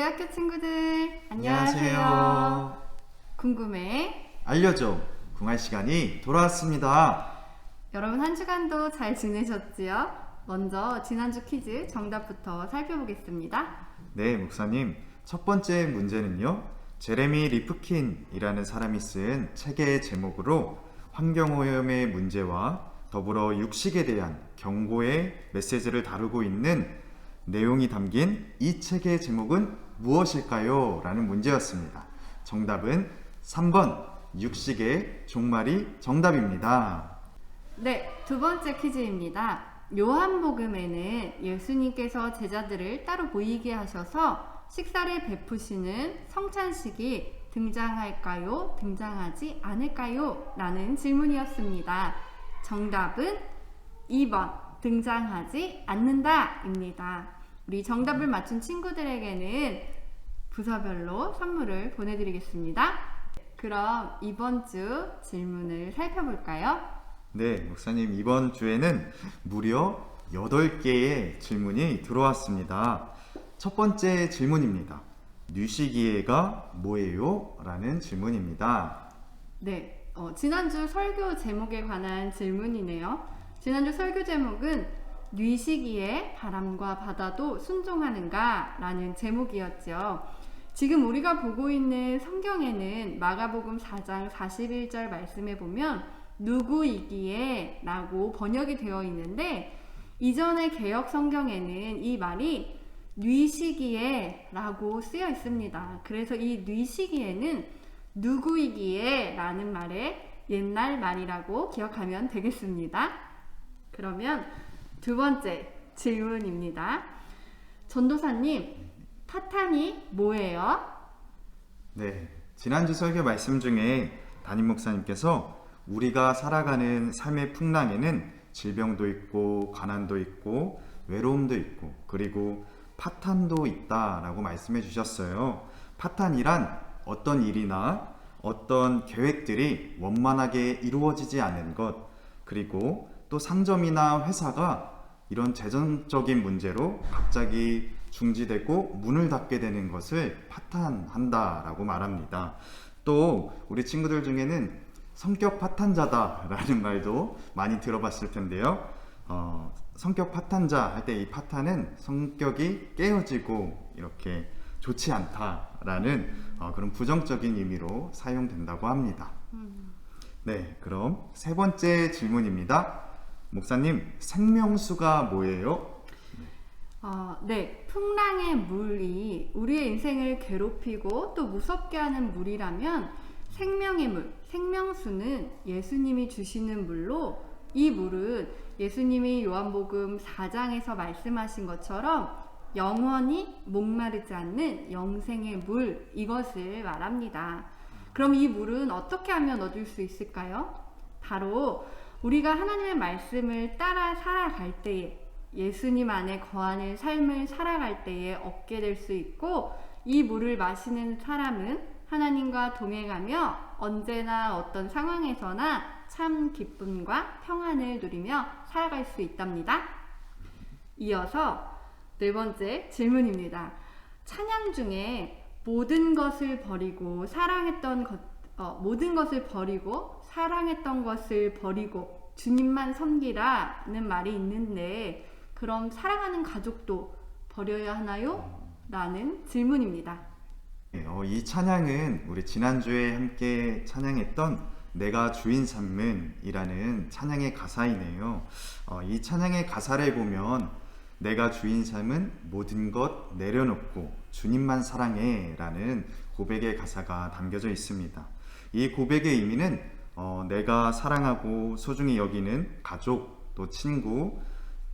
우리 학교 친구들 안녕하세요. 궁금해. 알려줘. 궁할 시간이 돌아왔습니다. 여러분 한 주간도 잘 지내셨지요? 먼저 지난주 퀴즈 정답부터 살펴보겠습니다. 네, 목사님. 첫 번째 문제는요. 제레미 리프킨이라는 사람이 쓴 책의 제목으로 환경오염의 문제와 더불어 육식에 대한 경고의 메시지를 다루고 있는 내용이 담긴 이 책의 제목은 무엇일까요? 라는 문제였습니다. 정답은 3번 육식의 종말이 정답입니다. 네, 두 번째 퀴즈입니다. 요한복음에는 예수님께서 제자들을 따로 모이게 하셔서 식사를 베푸시는 성찬식이 등장할까요? 등장하지 않을까요? 라는 질문이었습니다. 정답은 2번 등장하지 않는다 입니다. 우리 정답을 맞춘 친구들에게는 부서별로 선물을 보내드리겠습니다. 그럼 이번 주 질문을 살펴볼까요? 네, 목사님 이번 주에는 무려 8개의 질문이 들어왔습니다. 첫 번째 질문입니다. 뉘시기예가 뭐예요? 라는 질문입니다. 네, 지난주 설교 제목에 관한 질문이네요. 지난주 설교 제목은 뉘시기에 바람과 바다도 순종하는가? 라는 제목이었죠. 지금 우리가 보고 있는 성경에는 마가복음 4장 41절 말씀에 보면 누구이기에 라고 번역이 되어 있는데 이전의 개역 성경에는 이 말이 뉘시기에 라고 쓰여 있습니다. 그래서 이 뉘시기에는 누구이기에 라는 말의 옛날 말이라고 기억하면 되겠습니다. 그러면 두 번째 질문입니다. 전도사님, 파탄이 뭐예요? 네, 지난주 설교 말씀 중에 담임 목사님께서 우리가 살아가는 삶의 풍랑에는 질병도 있고 가난도 있고 외로움도 있고 그리고 파탄도 있다라고 말씀해 주셨어요. 파탄이란 어떤 일이나 어떤 계획들이 원만하게 이루어지지 않은 것, 그리고 또 상점이나 회사가 이런 재정적인 문제로 갑자기 중지되고 문을 닫게 되는 것을 파탄한다라고 말합니다. 또 우리 친구들 중에는 성격 파탄자다라는 말도 많이 들어봤을 텐데요. 성격 파탄자 할 때 이 파탄은 성격이 깨어지고 이렇게 좋지 않다라는 그런 부정적인 의미로 사용된다고 합니다. 네, 그럼 세 번째 질문입니다. 목사님, 생명수가 뭐예요? 네, 풍랑의 물이 우리의 인생을 괴롭히고 또 무섭게 하는 물이라면 생명의 물, 생명수는 예수님이 주시는 물로 이 물은 예수님이 요한복음 4장에서 말씀하신 것처럼 영원히 목마르지 않는 영생의 물, 이것을 말합니다. 그럼 이 물은 어떻게 하면 얻을 수 있을까요? 바로 우리가 하나님의 말씀을 따라 살아갈 때에, 예수님 안에 거하는 삶을 살아갈 때에 얻게 될 수 있고, 이 물을 마시는 사람은 하나님과 동행하며 언제나 어떤 상황에서나 참 기쁨과 평안을 누리며 살아갈 수 있답니다. 이어서 네 번째 질문입니다. 찬양 중에 모든 것을 버리고 사랑했던 것을 버리고 주님만 섬기라는 말이 있는데 그럼 사랑하는 가족도 버려야 하나요? 라는 질문입니다. 이 찬양은 우리 지난주에 함께 찬양했던 내가 주인 삼음이라는 찬양의 가사이네요. 이 찬양의 가사를 보면 내가 주인 삼은 모든 것 내려놓고 주님만 사랑해 라는 고백의 가사가 담겨져 있습니다. 이 고백의 의미는 내가 사랑하고 소중히 여기는 가족, 또 친구,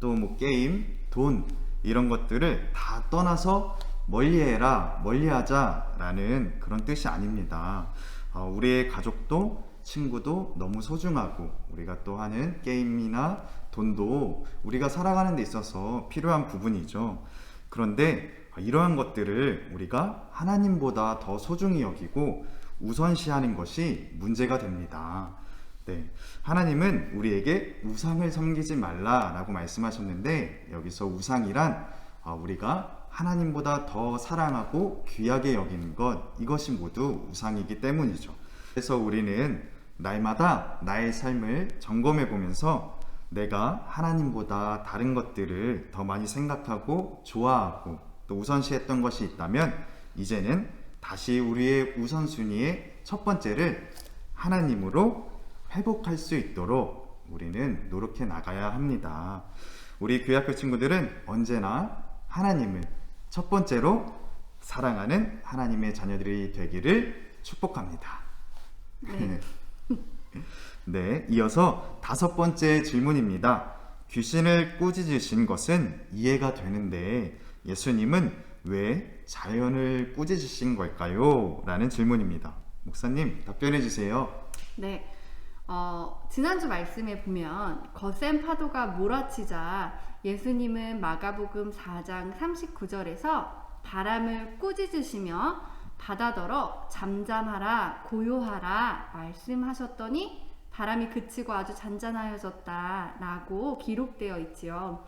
또 뭐 게임, 돈 이런 것들을 다 떠나서 멀리해라, 멀리하자 라는 그런 뜻이 아닙니다. 우리의 가족도 친구도 너무 소중하고 우리가 또 하는 게임이나 돈도 우리가 살아가는 데 있어서 필요한 부분이죠. 그런데 이러한 것들을 우리가 하나님보다 더 소중히 여기고 우선시하는 것이 문제가 됩니다. 네, 하나님은 우리에게 우상을 섬기지 말라라고 말씀하셨는데 여기서 우상이란 우리가 하나님보다 더 사랑하고 귀하게 여기는 것, 이것이 모두 우상이기 때문이죠. 그래서 우리는 날마다 나의 삶을 점검해 보면서 내가 하나님보다 다른 것들을 더 많이 생각하고 좋아하고 또 우선시했던 것이 있다면 이제는 다시 우리의 우선순위의 첫 번째를 하나님으로 회복할 수 있도록 우리는 노력해 나가야 합니다. 우리 교회학교 친구들은 언제나 하나님을 첫 번째로 사랑하는 하나님의 자녀들이 되기를 축복합니다. 네. 네, 이어서 다섯 번째 질문입니다. 귀신을 꾸짖으신 것은 이해가 되는데 예수님은 왜 자연을 꾸짖으신 걸까요? 라는 질문입니다. 목사님, 답변해 주세요. 네. 지난주 말씀에 보면 거센 파도가 몰아치자 예수님은 마가복음 4장 39절에서 바람을 꾸짖으시며 바다더러 잠잠하라 고요하라 말씀하셨더니 바람이 그치고 아주 잔잔하여졌다 라고 기록되어 있지요.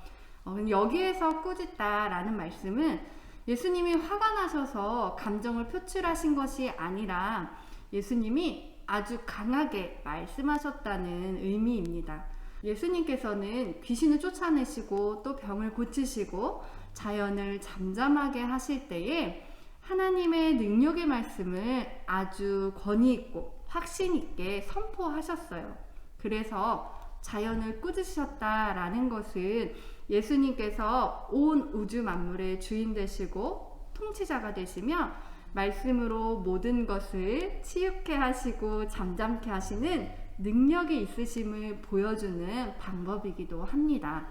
여기에서 꾸짖다 라는 말씀은 예수님이 화가 나셔서 감정을 표출하신 것이 아니라 예수님이 아주 강하게 말씀하셨다는 의미입니다. 예수님께서는 귀신을 쫓아내시고 또 병을 고치시고 자연을 잠잠하게 하실 때에 하나님의 능력의 말씀을 아주 권위 있고 확신 있게 선포하셨어요. 그래서 자연을 꾸짖으셨다라는 것은 예수님께서 온 우주 만물의 주인 되시고 통치자가 되시며 말씀으로 모든 것을 치유케 하시고 잠잠케 하시는 능력이 있으심을 보여주는 방법이기도 합니다.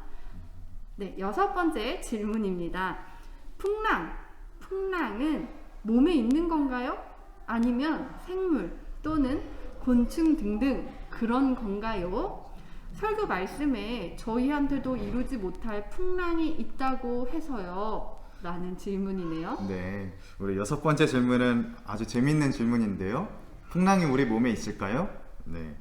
네, 여섯 번째 질문입니다. 풍랑은 몸에 있는 건가요? 아니면 생물 또는 곤충 등등 그런 건가요? 설교 말씀에 저희한테도 이루지 못할 풍랑이 있다고 해서요. 라는 질문이네요. 네, 우리 여섯 번째 질문은 아주 재밌는 질문인데요. 풍랑이 우리 몸에 있을까요? 네,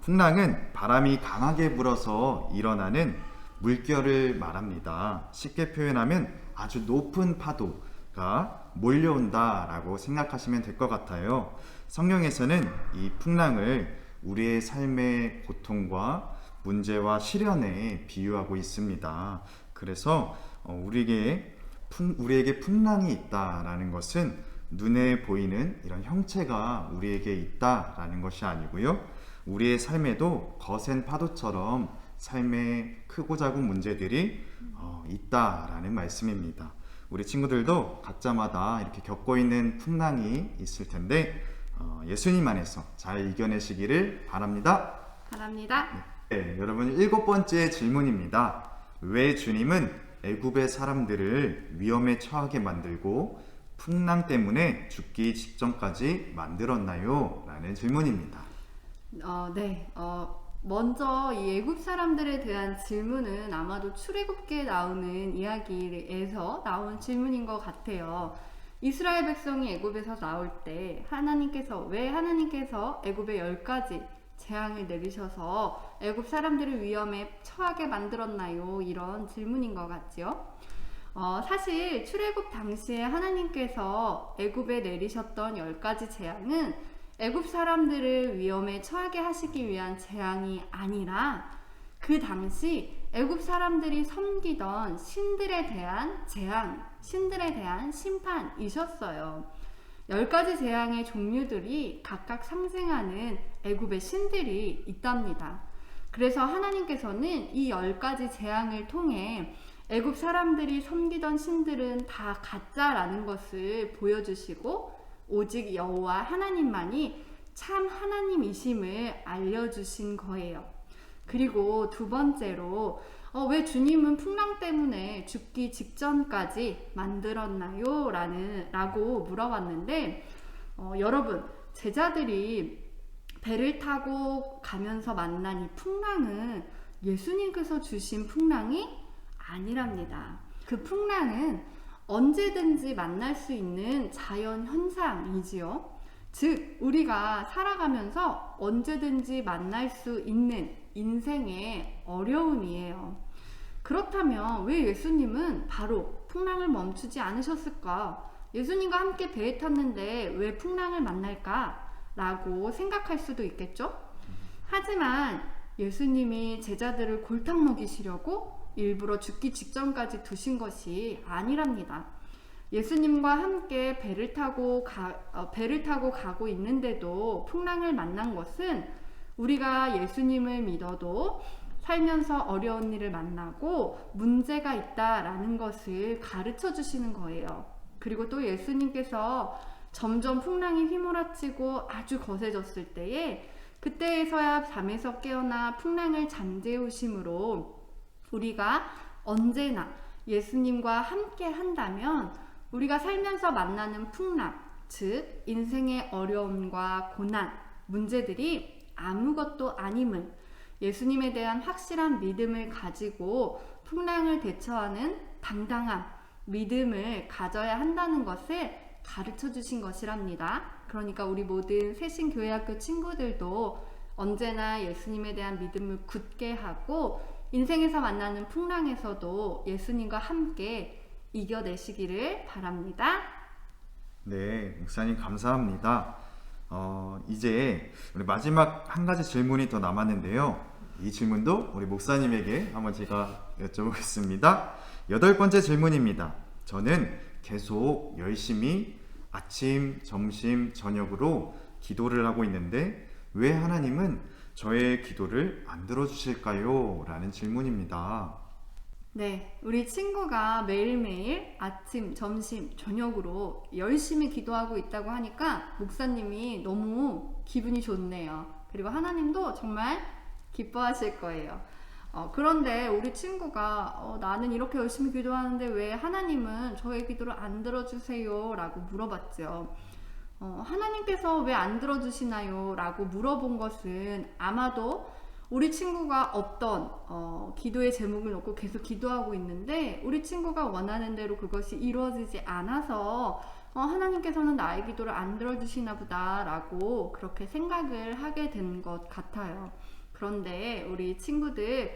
풍랑은 바람이 강하게 불어서 일어나는 물결을 말합니다. 쉽게 표현하면 아주 높은 파도가 몰려온다라고 생각하시면 될 것 같아요. 성경에서는 이 풍랑을 우리의 삶의 고통과 문제와 시련에 비유하고 있습니다. 그래서 우리에게 풍랑이 있다라는 것은 눈에 보이는 이런 형체가 우리에게 있다라는 것이 아니고요. 우리의 삶에도 거센 파도처럼 삶의 크고 작은 문제들이 있다라는 말씀입니다. 우리 친구들도 각자마다 이렇게 겪고 있는 풍랑이 있을 텐데 예수님 안에서 잘 이겨내시기를 바랍니다. 네, 여러분 일곱 번째 질문입니다. 왜 주님은 애굽의 사람들을 위험에 처하게 만들고 풍랑 때문에 죽기 직전까지 만들었나요? 라는 질문입니다. 먼저 이 애굽 사람들에 대한 질문은 아마도 출애굽기에 나오는 이야기에서 나온 질문인 것 같아요. 이스라엘 백성이 애굽에서 나올 때 왜 하나님께서 애굽에 10가지 재앙을 내리셔서 애굽 사람들을 위험에 처하게 만들었나요? 이런 질문인 것 같죠. 사실 출애굽 당시에 하나님께서 애굽에 내리셨던 10가지 재앙은 애굽 사람들을 위험에 처하게 하시기 위한 재앙이 아니라 그 당시 애굽 사람들이 섬기던 신들에 대한 재앙, 신들에 대한 심판이셨어요. 10가지 재앙의 종류들이 각각 상징하는 애굽의 신들이 있답니다. 그래서 하나님께서는 이 10가지 재앙을 통해 애굽 사람들이 섬기던 신들은 다 가짜라는 것을 보여주시고 오직 여호와 하나님만이 참 하나님이심을 알려주신 거예요. 그리고 두 번째로 왜 주님은 풍랑 때문에 죽기 직전까지 만들었나요? 라고 물어봤는데 여러분, 제자들이 배를 타고 가면서 만난 이 풍랑은 예수님께서 주신 풍랑이 아니랍니다. 그 풍랑은 언제든지 만날 수 있는 자연 현상이지요. 즉, 우리가 살아가면서 언제든지 만날 수 있는 인생의 어려움이에요. 그렇다면 왜 예수님은 바로 풍랑을 멈추지 않으셨을까? 예수님과 함께 배에 탔는데 왜 풍랑을 만날까? 라고 생각할 수도 있겠죠? 하지만 예수님이 제자들을 골탕 먹이시려고 일부러 죽기 직전까지 두신 것이 아니랍니다. 예수님과 함께 배를 타고 가고 있는데도 풍랑을 만난 것은 우리가 예수님을 믿어도 살면서 어려운 일을 만나고 문제가 있다라는 것을 가르쳐 주시는 거예요. 그리고 또 예수님께서 점점 풍랑이 휘몰아치고 아주 거세졌을 때에 그때에서야 잠에서 깨어나 풍랑을 잠재우심으로 우리가 언제나 예수님과 함께 한다면 우리가 살면서 만나는 풍랑, 즉 인생의 어려움과 고난, 문제들이 아무것도 아님을 예수님에 대한 확실한 믿음을 가지고 풍랑을 대처하는 당당한 믿음을 가져야 한다는 것을 가르쳐 주신 것이랍니다. 그러니까 우리 모든 새신교회학교 친구들도 언제나 예수님에 대한 믿음을 굳게 하고 인생에서 만나는 풍랑에서도 예수님과 함께 이겨내시기를 바랍니다. 네, 목사님 감사합니다. 이제 우리 마지막 한 가지 질문이 더 남았는데요. 이 질문도 우리 목사님에게 한번 제가 여쭤보겠습니다. 8번째 질문입니다. 저는 계속 열심히 아침, 점심, 저녁으로 기도를 하고 있는데 왜 하나님은 저의 기도를 안 들어주실까요? 라는 질문입니다. 네, 우리 친구가 매일매일 아침, 점심, 저녁으로 열심히 기도하고 있다고 하니까 목사님이 너무 기분이 좋네요. 그리고 하나님도 정말 기뻐하실 거예요. 그런데 우리 친구가 나는 이렇게 열심히 기도하는데 왜 하나님은 저의 기도를 안 들어주세요? 라고 물어봤죠. 하나님께서 왜 안 들어주시나요? 라고 물어본 것은 아마도 우리 친구가 어떤 기도의 제목을 놓고 계속 기도하고 있는데 우리 친구가 원하는 대로 그것이 이루어지지 않아서 하나님께서는 나의 기도를 안 들어주시나 보다 라고 그렇게 생각을 하게 된 것 같아요. 그런데 우리 친구들,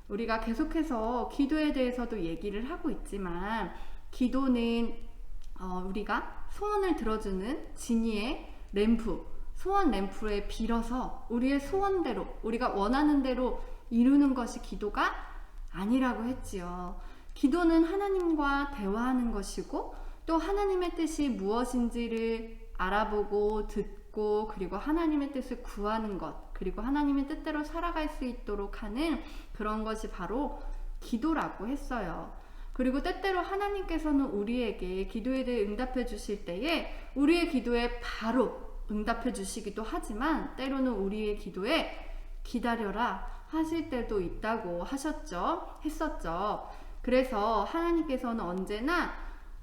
우리가 계속해서 기도에 대해서도 얘기를 하고 있지만 기도는 우리가 소원을 들어주는 지니의 램프, 소원 램프에 빌어서 우리의 소원대로 우리가 원하는 대로 이루는 것이 기도가 아니라고 했지요. 기도는 하나님과 대화하는 것이고 또 하나님의 뜻이 무엇인지를 알아보고 듣고 그리고 하나님의 뜻을 구하는 것 그리고 하나님의 뜻대로 살아갈 수 있도록 하는 그런 것이 바로 기도라고 했어요. 그리고 때때로 하나님께서는 우리에게 기도에 대해 응답해 주실 때에 우리의 기도에 바로 응답해 주시기도 하지만 때로는 우리의 기도에 기다려라 하실 때도 있다고 했었죠. 그래서 하나님께서는 언제나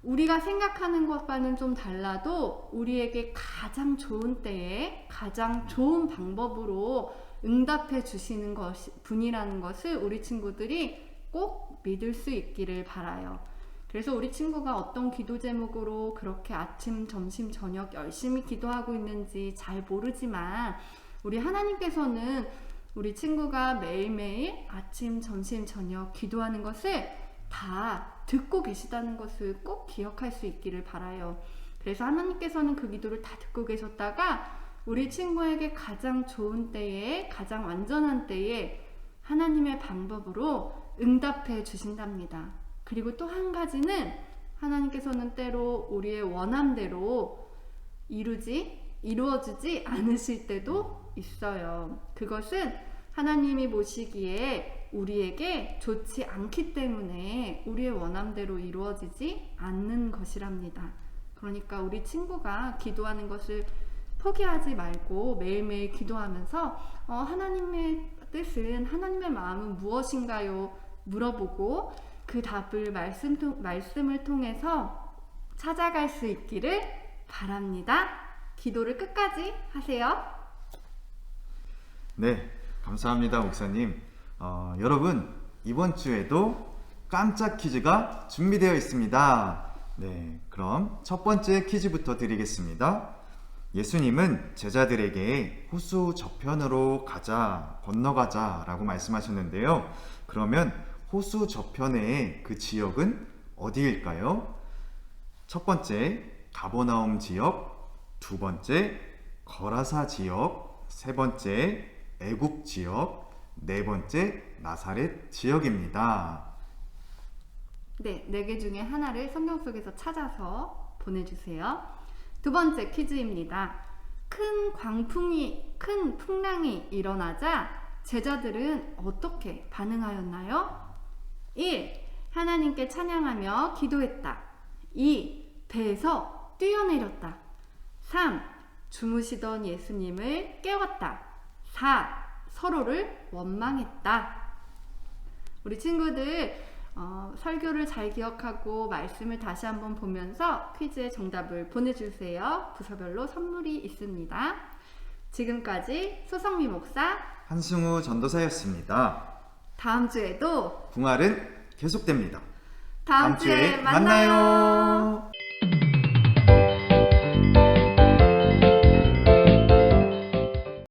우리가 생각하는 것과는 좀 달라도 우리에게 가장 좋은 때에 가장 좋은 방법으로 응답해 주시는 분이라는 것을 우리 친구들이 꼭 믿을 수 있기를 바라요. 그래서 우리 친구가 어떤 기도 제목으로 그렇게 아침, 점심, 저녁 열심히 기도하고 있는지 잘 모르지만 우리 하나님께서는 우리 친구가 매일매일 아침, 점심, 저녁 기도하는 것을 다 듣고 계시다는 것을 꼭 기억할 수 있기를 바라요. 그래서 하나님께서는 그 기도를 다 듣고 계셨다가 우리 친구에게 가장 좋은 때에 가장 완전한 때에 하나님의 방법으로 응답해 주신답니다. 그리고 또 한 가지는 하나님께서는 때로 우리의 원함대로 이루어지지 않으실 때도 있어요. 그것은 하나님이 보시기에 우리에게 좋지 않기 때문에 우리의 원함대로 이루어지지 않는 것이랍니다. 그러니까 우리 친구가 기도하는 것을 포기하지 말고 매일매일 기도하면서 하나님의 뜻은 하나님의 마음은 무엇인가요? 물어보고 그 답을 말씀을 통해서 찾아갈 수 있기를 바랍니다. 기도를 끝까지 하세요. 네, 감사합니다, 목사님. 여러분, 이번 주에도 깜짝 퀴즈가 준비되어 있습니다. 네, 그럼 첫 번째 퀴즈부터 드리겠습니다. 예수님은 제자들에게 호수 저편으로 건너가자 라고 말씀하셨는데요. 그러면 호수 저편의 그 지역은 어디일까요? 첫 번째, 가버나움 지역, 두 번째, 거라사 지역, 세 번째, 애굽 지역, 네 번째, 나사렛 지역입니다. 네, 4개 중에 하나를 성경 속에서 찾아서 보내주세요. 두 번째 퀴즈입니다. 큰 풍랑이 일어나자 제자들은 어떻게 반응하였나요? 1. 하나님께 찬양하며 기도했다. 2. 배에서 뛰어내렸다. 3. 주무시던 예수님을 깨웠다. 4. 서로를 원망했다. 우리 친구들 설교를 잘 기억하고 말씀을 다시 한번 보면서 퀴즈의 정답을 보내주세요. 부서별로 선물이 있습니다. 지금까지 소성미 목사, 한승우 전도사였습니다. 다음 주에도 붕알은 계속됩니다. 다음 주에 만나요.